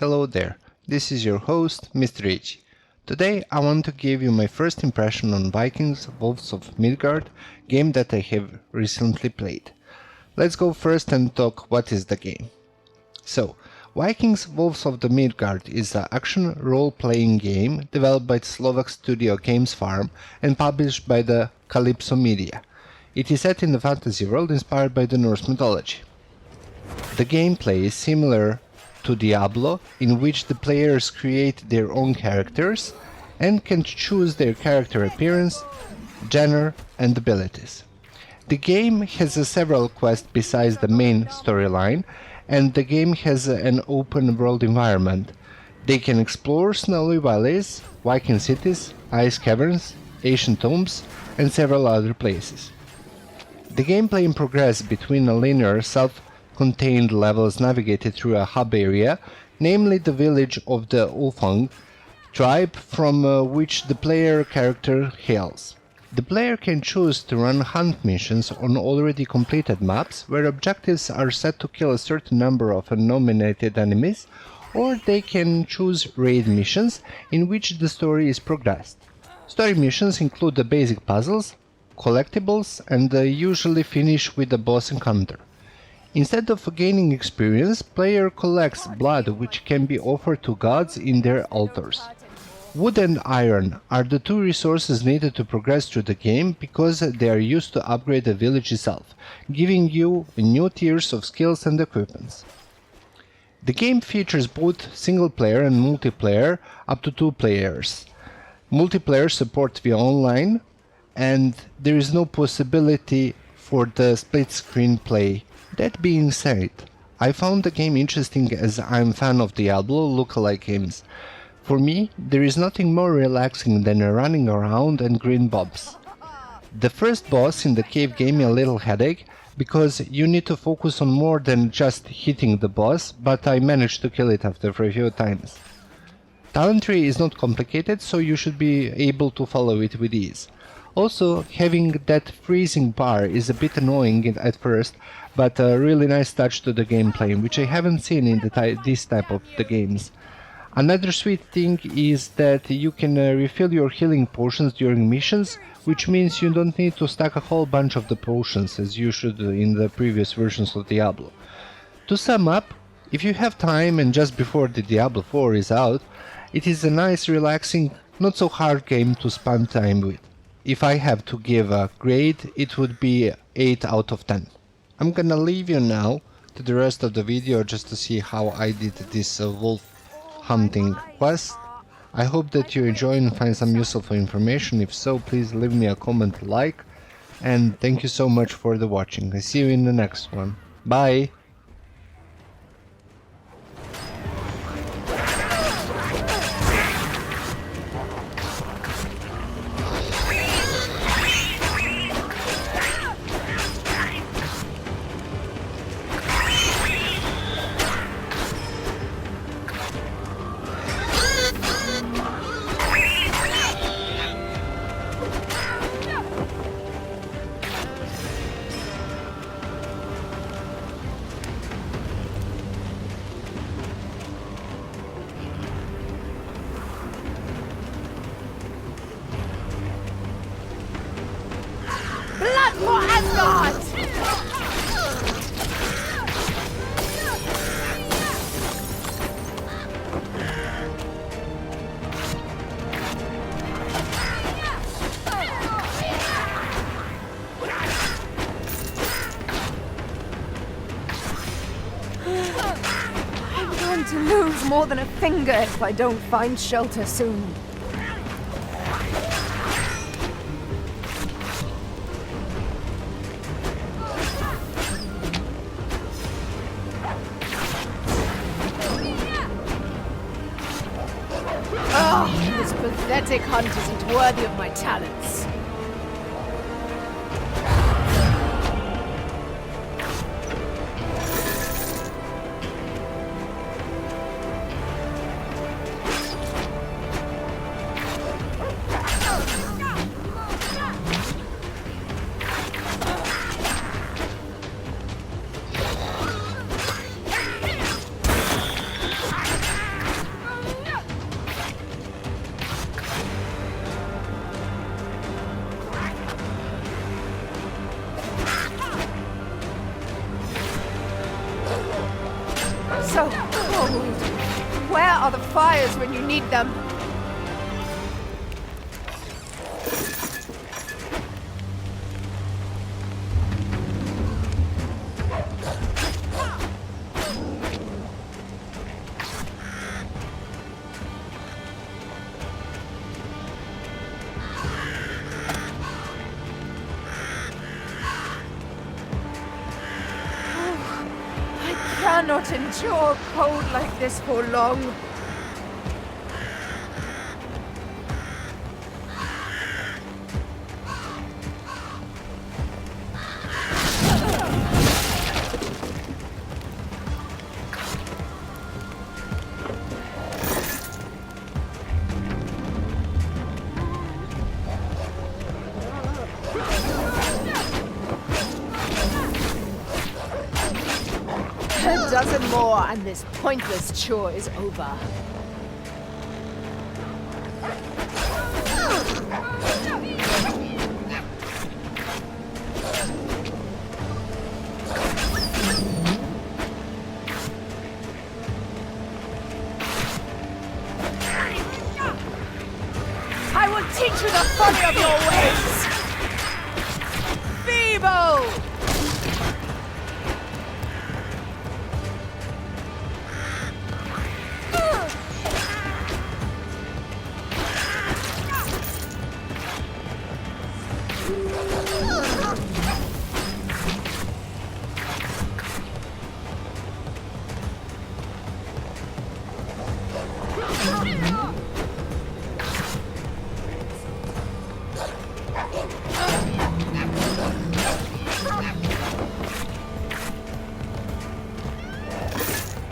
Hello there, this is your host, Mr. Ridji. Today I want to give you my first impression on Vikings Wolves of Midgard, game that I have recently played. Let's go first and talk what is the game. So, Vikings Wolves of the Midgard is an action role-playing game developed by the Slovak studio Games Farm and published by the Calypso Media. It is set in the fantasy world inspired by the Norse mythology. The gameplay is similar to Diablo, in which the players create their own characters and can choose their character appearance, genre and abilities. The game has several quests besides the main storyline, and the game has an open world environment. They can explore snowy valleys, Viking cities, ice caverns, ancient tombs and several other places. The gameplay progresses between a linear self-contained levels navigated through a hub area, namely the village of the Ulfang tribe from which the player character hails. The player can choose to run hunt missions on already completed maps, where objectives are set to kill a certain number of nominated enemies, or they can choose raid missions in which the story is progressed. Story missions include the basic puzzles, collectibles, and usually finish with a boss encounter. Instead of gaining experience, player collects blood which can be offered to gods in their altars. Wood and iron are the two resources needed to progress through the game because they are used to upgrade the village itself, giving you new tiers of skills and equipments. The game features both single player and multiplayer up to 2 players. Multiplayer support via online, and there is no possibility for the split screen play. That being said, I found the game interesting as I'm a fan of Diablo lookalike games. For me, there is nothing more relaxing than running around and green bobs. The first boss in the cave gave me a little headache, because you need to focus on more than just hitting the boss, but I managed to kill it after a few times. Talent tree is not complicated, so you should be able to follow it with ease. Also, having that freezing bar is a bit annoying at first, but a really nice touch to the gameplay, which I haven't seen in this type of the games. Another sweet thing is that you can refill your healing potions during missions, which means you don't need to stack a whole bunch of the potions as you should in the previous versions of Diablo. To sum up, if you have time and just before the Diablo 4 is out, it is a nice, relaxing, not so hard game to spend time with. If I have to give a grade, it would be 8 out of 10. I'm gonna leave you now to the rest of the video just to see how I did this wolf hunting quest. I hope that you enjoy and find some useful information. If so, please leave me a comment, like, and thank you so much for the watching. I see you in the next one. Bye! Blood for Asgard! I'm going to lose more than a finger if I don't find shelter soon. Oh, this pathetic hunt isn't worthy of my talents. So cold. Where are the fires when you need them? I cannot endure cold like this for long. A dozen more and this pointless chore is over. I will teach you the folly of your ways! Feeble!